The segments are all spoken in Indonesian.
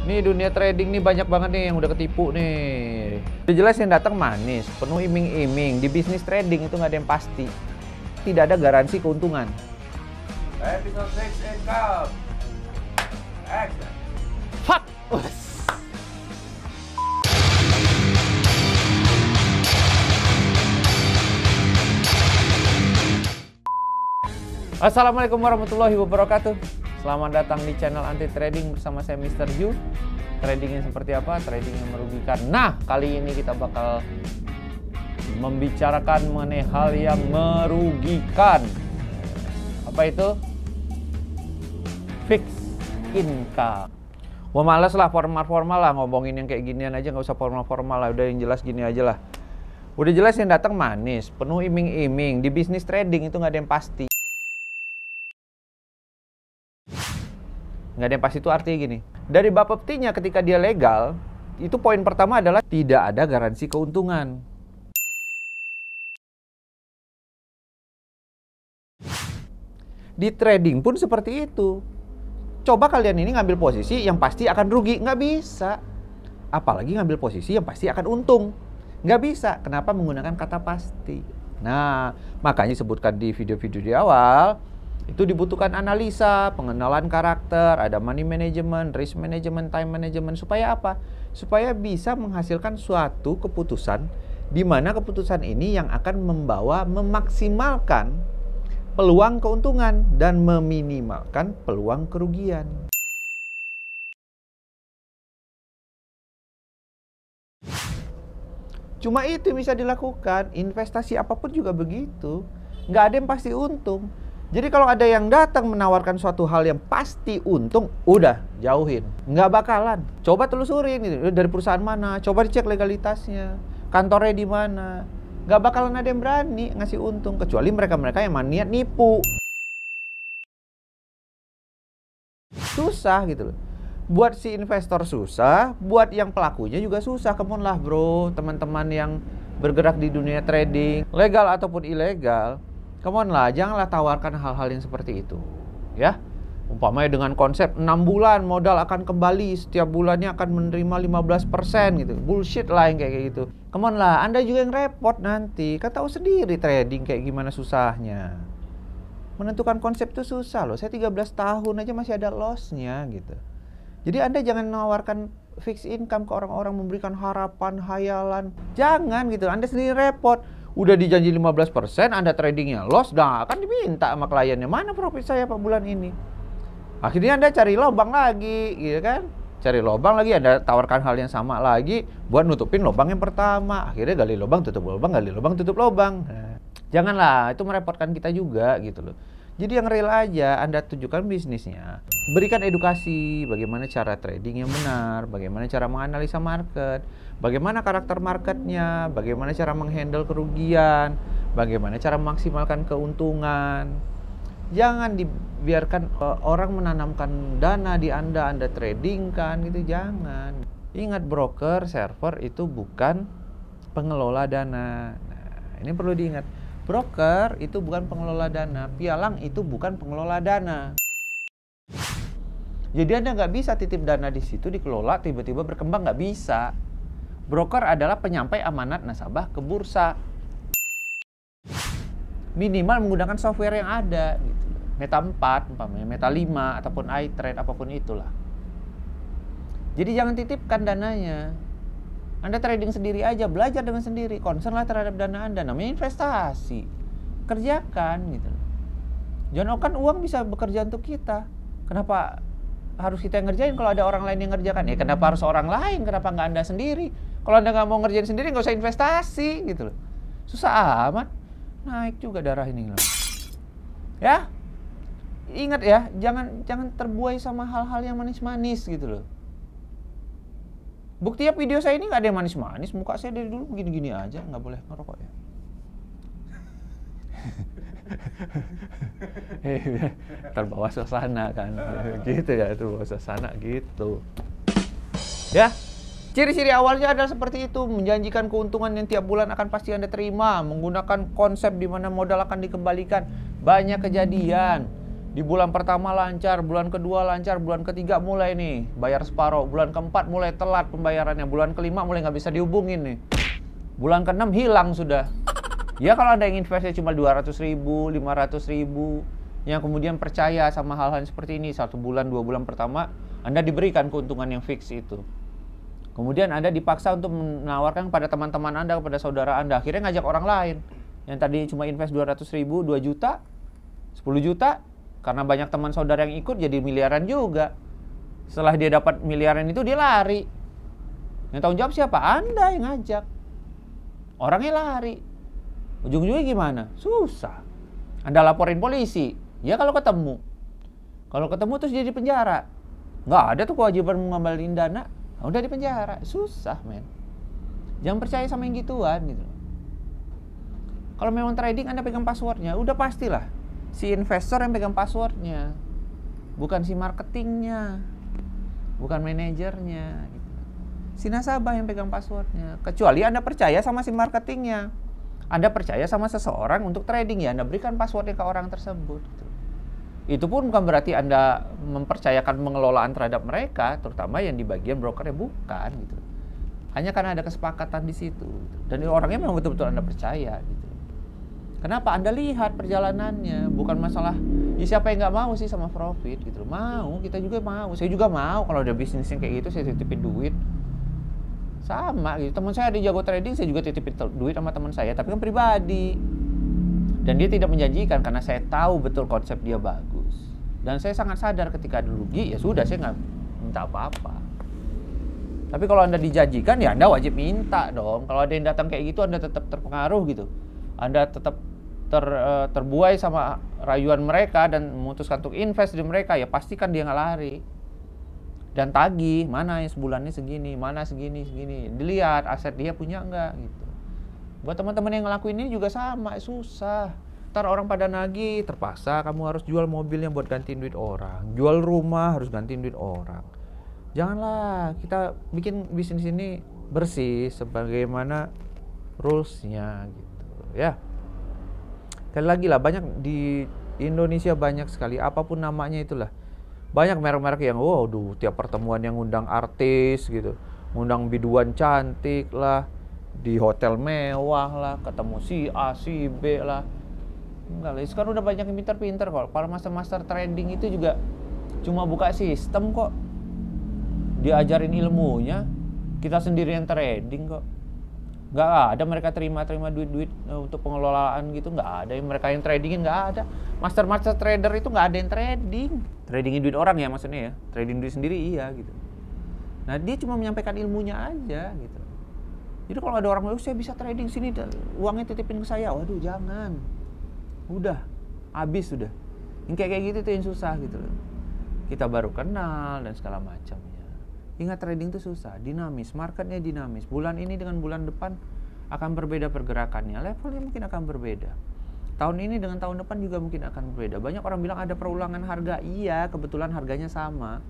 Nih dunia trading nih banyak banget nih yang udah ketipu nih. Udah jelas yang datang manis, penuh iming-iming. Di bisnis trading itu nggak ada yang pasti. Tidak ada garansi keuntungan. Episode 6 income. Action. Fuck. Assalamualaikum warahmatullahi wabarakatuh. Selamat datang di channel Anti Trading bersama saya Mr. Yu. Trading yang seperti apa? Trading yang merugikan. Nah, kali ini kita bakal membicarakan mengenai hal yang merugikan. Apa itu? Fixed income. Wah, males lah formal-formal lah, ngomongin yang kayak ginian aja, nggak usah formal-formal lah. Udah yang jelas gini aja lah. Udah jelas yang datang manis, penuh iming-iming. Di bisnis trading itu nggak ada yang pasti. Nggak ada yang pasti itu artinya gini. Dari Bapeptinya ketika dia legal, itu poin pertama adalah tidak ada garansi keuntungan. Di trading pun seperti itu. Coba kalian ini ngambil posisi yang pasti akan rugi, nggak bisa. Apalagi ngambil posisi yang pasti akan untung, nggak bisa. Kenapa menggunakan kata pasti? Nah, makanya sebutkan di video-video di awal, itu dibutuhkan analisa, pengenalan karakter, ada money management, risk management, time management. Supaya apa? Supaya bisa menghasilkan suatu keputusan di mana keputusan ini yang akan memaksimalkan peluang keuntungan dan meminimalkan peluang kerugian. Cuma itu yang bisa dilakukan. Investasi apapun juga begitu. Nggak ada yang pasti untung. Jadi kalau ada yang datang menawarkan suatu hal yang pasti untung, udah jauhin. Nggak bakalan. Coba telusurin gitu. Dari perusahaan mana, coba dicek legalitasnya, kantornya di mana. Nggak bakalan ada yang berani ngasih untung, kecuali mereka-mereka yang niat nipu. Susah gitu loh. Buat si investor susah, buat yang pelakunya juga susah. Come on lah bro, teman-teman yang bergerak di dunia trading, legal ataupun ilegal. Come on lah, janganlah tawarkan hal-hal yang seperti itu. Ya, umpamanya dengan konsep 6 bulan modal akan kembali, setiap bulannya akan menerima 15% gitu. Bullshit lah yang kayak gitu. Come on lah, Anda juga yang repot nanti. Kan tahu sendiri trading kayak gimana susahnya. Menentukan konsep itu susah loh. Saya 13 tahun aja masih ada loss-nya gitu. Jadi Anda jangan menawarkan fixed income ke orang-orang, memberikan harapan, hayalan. Jangan gitu, Anda sendiri repot. Udah dijanji 15%, Anda tradingnya loss, dah kan diminta sama kliennya, mana profit saya Pak bulan ini? Akhirnya Anda cari lubang lagi, gitu kan? Cari lubang lagi, Anda tawarkan hal yang sama lagi buat nutupin lubang yang pertama. Akhirnya gali lubang, tutup lubang, gali lubang, tutup lubang. Nah, janganlah, itu merepotkan kita juga gitu loh. Jadi yang real aja, Anda tunjukkan bisnisnya. Berikan edukasi, bagaimana cara trading yang benar, bagaimana cara menganalisa market, bagaimana karakter marketnya, bagaimana cara menghandle kerugian, bagaimana cara memaksimalkan keuntungan. Jangan dibiarkan orang menanamkan dana di Anda trading kan gitu, jangan. Ingat, broker, server itu bukan pengelola dana. Nah, ini perlu diingat. Broker itu bukan pengelola dana, pialang itu bukan pengelola dana. Jadi Anda nggak bisa titip dana di situ dikelola tiba-tiba berkembang, nggak bisa. Broker adalah penyampai amanat nasabah ke bursa. Minimal menggunakan software yang ada, gitu. Meta 4, umpamanya Meta 5 ataupun iTrade apapun itulah. Jadi jangan titipkan dananya. Anda trading sendiri aja, belajar dengan sendiri, concernlah terhadap dana Anda, namanya investasi. Kerjakan gitu. Jangan kan uang bisa bekerja untuk kita. Kenapa harus kita yang ngerjain kalau ada orang lain yang ngerjakan? Ya kenapa harus orang lain? Kenapa nggak Anda sendiri? Kalau Anda nggak mau ngerjain sendiri, nggak usah investasi gitu loh. Susah amat. Naik juga darah ini loh. Ya, ingat ya, jangan terbuai sama hal-hal yang manis-manis gitu loh. Buktinya video saya ini nggak ada yang manis-manis, muka saya dari dulu begini-gini aja, nggak boleh ngerokok ya. Terbawa suasana kan, gitu ya, terbawa suasana gitu. Ya, ciri-ciri awalnya adalah seperti itu, menjanjikan keuntungan yang tiap bulan akan pasti Anda terima, menggunakan konsep di mana modal akan dikembalikan. Banyak kejadian. Di bulan pertama lancar, bulan kedua lancar, bulan ketiga mulai nih bayar separuh, bulan keempat mulai telat pembayarannya, bulan kelima mulai nggak bisa dihubungin nih. Bulan keenam hilang sudah. Ya kalau Anda yang investasi cuma 200.000, 500.000, yang kemudian percaya sama hal-hal seperti ini, 1 bulan, 2 bulan pertama, Anda diberikan keuntungan yang fix itu. Kemudian Anda dipaksa untuk menawarkan kepada teman-teman Anda, kepada saudara Anda. Akhirnya ngajak orang lain. Yang tadi cuma invest 200.000, 2 juta, 10 juta. Karena banyak teman saudara yang ikut jadi miliaran juga. Setelah dia dapat miliaran itu dia lari. Yang tanggung jawab siapa? Anda yang ngajak. Orangnya lari. Ujung-ujungnya gimana? Susah. Anda laporin polisi. Ya kalau ketemu. Kalau ketemu terus dia di penjara. Nggak ada tuh kewajiban mengembalikan dana. Udah di penjara. Susah, men. Jangan percaya sama yang gituan gitu. Kalau memang trading Anda pegang passwordnya, udah pastilah si investor yang pegang passwordnya. Bukan si marketingnya. Bukan manajernya gitu. Si nasabah yang pegang passwordnya. Kecuali Anda percaya sama si marketingnya. Anda percaya sama seseorang untuk trading, ya Anda berikan passwordnya ke orang tersebut gitu. Itu pun bukan berarti Anda mempercayakan pengelolaan terhadap mereka, terutama yang di bagian brokernya, bukan gitu. Hanya karena ada kesepakatan di situ gitu. Dan orangnya memang betul-betul Anda percaya gitu. Kenapa? Anda lihat perjalanannya, bukan masalah ya siapa yang nggak mau sih sama profit gitu. Mau, kita juga mau. Saya juga mau kalau ada bisnis yang kayak gitu saya titipin duit. Sama gitu. Teman saya ada jago trading, saya juga titipin duit sama teman saya, tapi kan pribadi. Dan dia tidak menjanjikan karena saya tahu betul konsep dia bagus. Dan saya sangat sadar ketika ada rugi, ya sudah saya nggak minta apa-apa. Tapi kalau Anda dijanjikan, ya Anda wajib minta dong. Kalau ada yang datang kayak gitu, Anda tetap terpengaruh gitu. Anda tetap terbuai sama rayuan mereka dan memutuskan untuk invest di mereka, ya pastikan dia nggak lari. Dan tagih, mana yang sebulannya segini, mana segini. Dilihat aset dia punya nggak gitu. Buat teman-teman yang ngelakuin ini juga sama, susah. Ntar orang pada nagih, terpaksa kamu harus jual mobilnya buat gantiin duit orang. Jual rumah harus gantiin duit orang. Janganlah, kita bikin bisnis ini bersih sebagaimana rules-nya gitu ya. Sekali lagi lah, banyak di Indonesia banyak sekali, apapun namanya itulah. Banyak merek-merek yang waduh tiap pertemuan yang ngundang artis gitu. Ngundang biduan cantik lah. Di hotel mewah lah, ketemu si A, si B lah. Enggak lah, sekarang udah banyak yang pintar-pintar kok. Para master-master trading itu juga cuma buka sistem kok. Diajarin ilmunya, kita sendiri yang trading kok. Nggak ada mereka terima duit-duit untuk pengelolaan gitu, nggak ada. Mereka yang tradingin nggak ada. Master-master trader itu nggak ada yang trading. Tradingin duit orang ya maksudnya ya. Trading duit sendiri iya gitu. Nah dia cuma menyampaikan ilmunya aja gitu. Jadi kalau ada orang, saya bisa trading sini, uangnya titipin ke saya. Waduh jangan. Udah, habis sudah. Yang kayak gitu tuh yang susah gitu loh. Kita baru kenal dan segala macamnya. Ingat trading itu susah, dinamis, marketnya dinamis. Bulan ini dengan bulan depan akan berbeda pergerakannya, levelnya mungkin akan berbeda. Tahun ini dengan tahun depan juga mungkin akan berbeda. Banyak orang bilang ada perulangan harga, iya kebetulan harganya sama.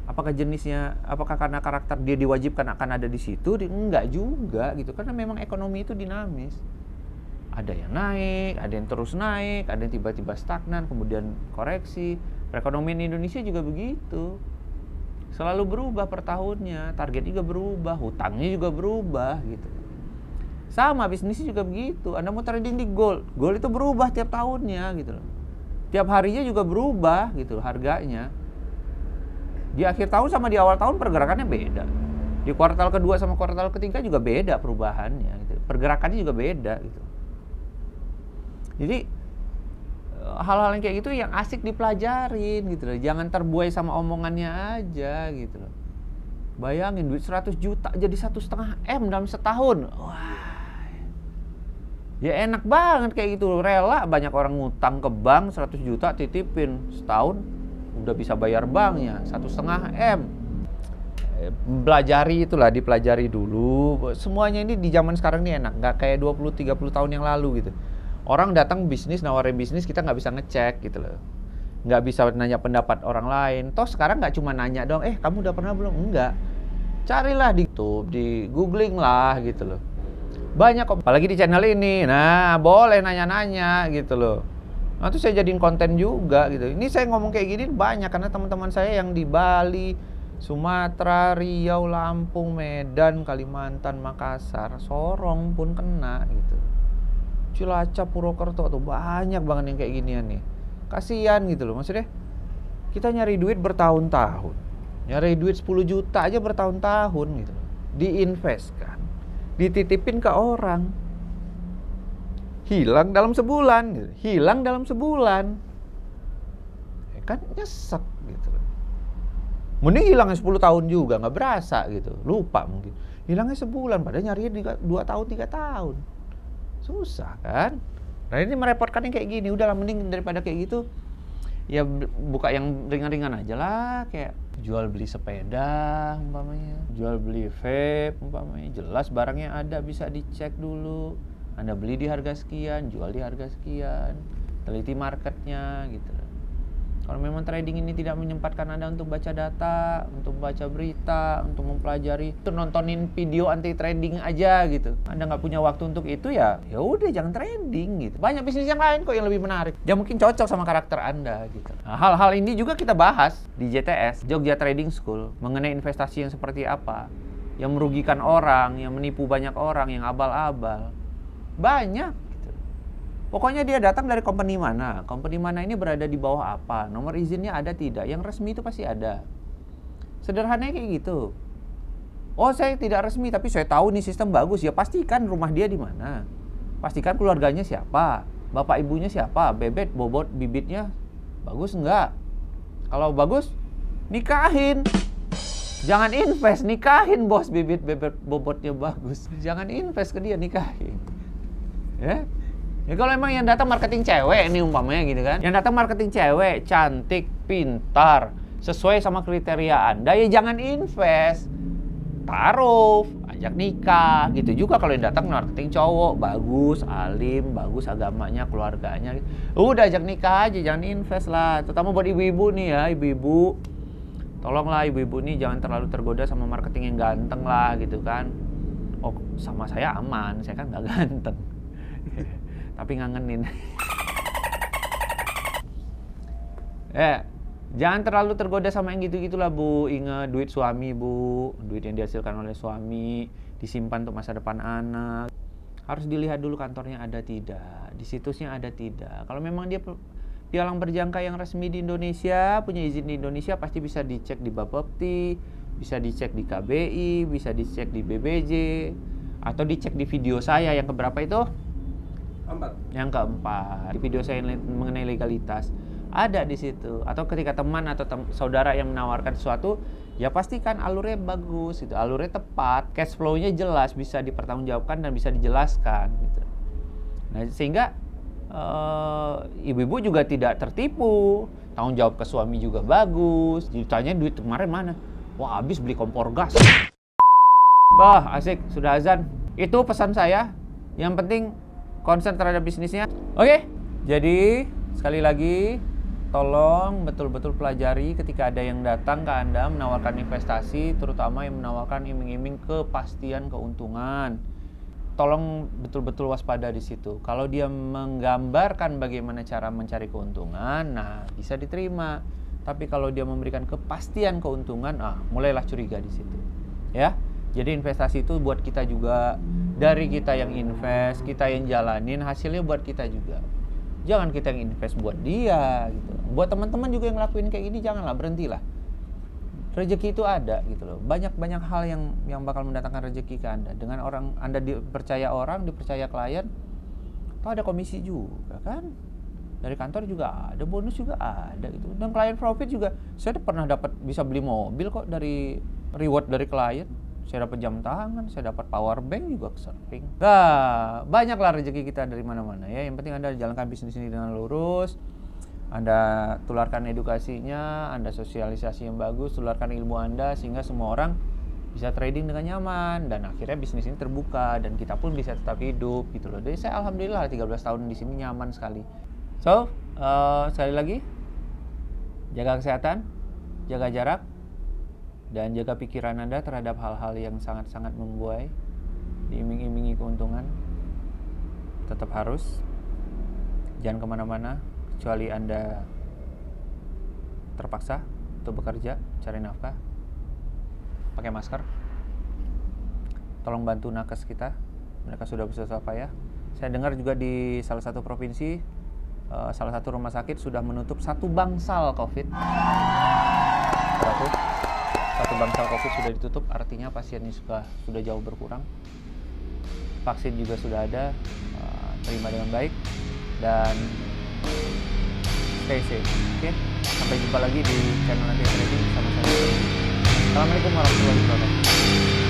Apakah jenisnya, apakah karena karakter dia diwajibkan akan ada di situ? Enggak juga gitu, karena memang ekonomi itu dinamis. Ada yang naik, ada yang terus naik, ada yang tiba-tiba stagnan, kemudian koreksi. Perekonomian Indonesia juga begitu. Selalu berubah per tahunnya, target juga berubah, hutangnya juga berubah gitu. Sama bisnisnya juga begitu. Anda mau trading di gold, gold itu berubah tiap tahunnya gitu loh. Tiap harinya juga berubah gitu harganya. Di akhir tahun sama di awal tahun pergerakannya beda. Di kuartal kedua sama kuartal ketiga juga beda perubahannya gitu. Pergerakannya juga beda gitu. Jadi hal-hal yang kayak gitu yang asik dipelajarin gitu loh. Jangan terbuai sama omongannya aja gitu loh. Bayangin duit 100 juta jadi 1,5 M dalam setahun. Wah. Ya enak banget kayak gitu. Rela banyak orang ngutang ke bank 100 juta titipin setahun udah bisa bayar banknya 1,5 M. Belajari itulah, dipelajari dulu. Semuanya ini di zaman sekarang ini enak, nggak kayak 20-30 tahun yang lalu gitu. Orang datang bisnis, nawarin bisnis, kita nggak bisa ngecek gitu loh. Nggak bisa nanya pendapat orang lain. Toh sekarang nggak cuma nanya dong, kamu udah pernah belum? Enggak. Carilah di YouTube, di googling lah gitu loh. Banyak kok, apalagi di channel ini. Nah, boleh nanya-nanya gitu loh. Nah, itu saya jadiin konten juga gitu. Ini saya ngomong kayak gini banyak karena teman-teman saya yang di Bali, Sumatera, Riau, Lampung, Medan, Kalimantan, Makassar, Sorong pun kena gitu. Cilacap, Purwokerto tuh banyak banget yang kayak ginian nih. Kasihan gitu loh, maksudnya kita nyari duit bertahun-tahun. Nyari duit 10 juta aja bertahun-tahun gitu. Diinvestkan, dititipin ke orang. Hilang dalam sebulan gitu. Hilang dalam sebulan. Ya kan nyesek gitu. Mending hilangnya 10 tahun juga, nggak berasa gitu. Lupa mungkin. Hilangnya sebulan, padahal nyarinya 2 tahun, 3 tahun. Susah kan? Nah ini merepotkan yang kayak gini. Udahlah mending daripada kayak gitu, ya buka yang ringan-ringan aja lah. Kayak jual beli sepeda umpamanya, jual beli vape umpamanya. Jelas barangnya ada, bisa dicek dulu. Anda beli di harga sekian, jual di harga sekian, teliti marketnya gitu. Kalau memang trading ini tidak menyempatkan Anda untuk baca data, untuk baca berita, untuk mempelajari, itu nontonin video anti trading aja gitu. Anda nggak punya waktu untuk itu ya udah jangan trading gitu. Banyak bisnis yang lain kok yang lebih menarik. Ya mungkin cocok sama karakter Anda gitu. Nah, hal-hal ini juga kita bahas di JTS, Jogja Trading School, mengenai investasi yang seperti apa, yang merugikan orang, yang menipu banyak orang, yang abal-abal. Banyak gitu. Pokoknya dia datang dari company mana ini berada di bawah apa, nomor izinnya ada tidak, yang resmi itu pasti ada. Sederhananya kayak gitu. Oh saya tidak resmi tapi saya tahu nih sistem bagus, ya pastikan rumah dia di mana, pastikan keluarganya siapa, bapak ibunya siapa, bebet bobot bibitnya bagus enggak. Kalau bagus nikahin. Jangan invest, nikahin bos, bibit bebet bobotnya bagus. Jangan invest ke dia, nikahin. Ya kalau emang yang datang marketing cewek ini umpamanya gitu kan, yang datang marketing cewek cantik, pintar, sesuai sama kriteria Anda, ya jangan invest, taruh, ajak nikah gitu. Juga kalau yang datang marketing cowok bagus, alim, bagus agamanya, keluarganya, udah ajak nikah aja, jangan invest lah. Terutama buat ibu-ibu nih ya, ibu-ibu, tolonglah ibu-ibu nih jangan terlalu tergoda sama marketing yang ganteng lah gitu kan. Oh sama saya aman, saya kan nggak ganteng. Tapi ngangenin. Jangan terlalu tergoda sama yang gitu-gitulah Bu. Ingat duit suami Bu, duit yang dihasilkan oleh suami disimpan untuk masa depan anak. Harus dilihat dulu kantornya ada tidak, di situsnya ada tidak. Kalau memang dia pialang berjangka yang resmi di Indonesia, punya izin di Indonesia, pasti bisa dicek di Bapepti, bisa dicek di KBI, bisa dicek di BBJ, atau dicek di video saya yang keberapa itu? Yang keempat, di video saya mengenai legalitas ada di situ. Atau ketika teman atau saudara yang menawarkan sesuatu, ya pastikan alurnya bagus, gitu, alurnya tepat, cash flow-nya jelas, bisa dipertanggungjawabkan dan bisa dijelaskan. Gitu. Nah sehingga ibu-ibu juga tidak tertipu, tanggung jawab ke suami juga bagus. Ditanya duit kemarin mana? Wah habis beli kompor gas. Wah asik, sudah azan. Itu pesan saya. Yang penting konsen terhadap bisnisnya. Oke, jadi sekali lagi tolong betul-betul pelajari ketika ada yang datang ke Anda menawarkan investasi, terutama yang menawarkan iming-iming kepastian keuntungan. Tolong betul-betul waspada di situ. Kalau dia menggambarkan bagaimana cara mencari keuntungan, nah bisa diterima. Tapi kalau dia memberikan kepastian keuntungan, mulailah curiga di situ. Ya. Jadi investasi itu buat kita juga, dari kita yang invest, kita yang jalanin, hasilnya buat kita juga. Jangan kita yang invest buat dia gitu. Buat teman-teman juga yang ngelakuin kayak gini, janganlah, berhentilah. Rezeki itu ada gitu loh. Banyak hal yang bakal mendatangkan rezeki ke Anda. Dengan orang Anda dipercaya orang, dipercaya klien, toh ada komisi juga kan. Dari kantor juga ada, bonus juga ada gitu. Dan klien profit juga, saya pernah dapat bisa beli mobil kok dari reward dari klien. Saya dapat jam tangan, saya dapat power bank juga sering. Nah, banyaklah rezeki kita dari mana-mana ya. Yang penting Anda jalankan bisnis ini dengan lurus. Anda tularkan edukasinya, Anda sosialisasi yang bagus, tularkan ilmu Anda sehingga semua orang bisa trading dengan nyaman dan akhirnya bisnis ini terbuka dan kita pun bisa tetap hidup gitu loh. Jadi saya alhamdulillah 13 tahun di sini nyaman sekali. So, sekali lagi jaga kesehatan, jaga jarak, dan jaga pikiran Anda terhadap hal-hal yang sangat-sangat membuai, diiming-imingi keuntungan. Tetap harus, jangan kemana-mana, kecuali Anda terpaksa untuk bekerja, cari nafkah, pakai masker. Tolong bantu nakes kita, mereka sudah bersusah payah. Saya dengar juga di salah satu provinsi, salah satu rumah sakit sudah menutup satu bangsal COVID. Satu bangsal COVID sudah ditutup, artinya pasiennya sudah jauh berkurang. Vaksin juga sudah ada, terima dengan baik, dan stay safe. Oke, sampai jumpa lagi di channel Nanti Trading sama saya. Assalamualaikum warahmatullahi wabarakatuh.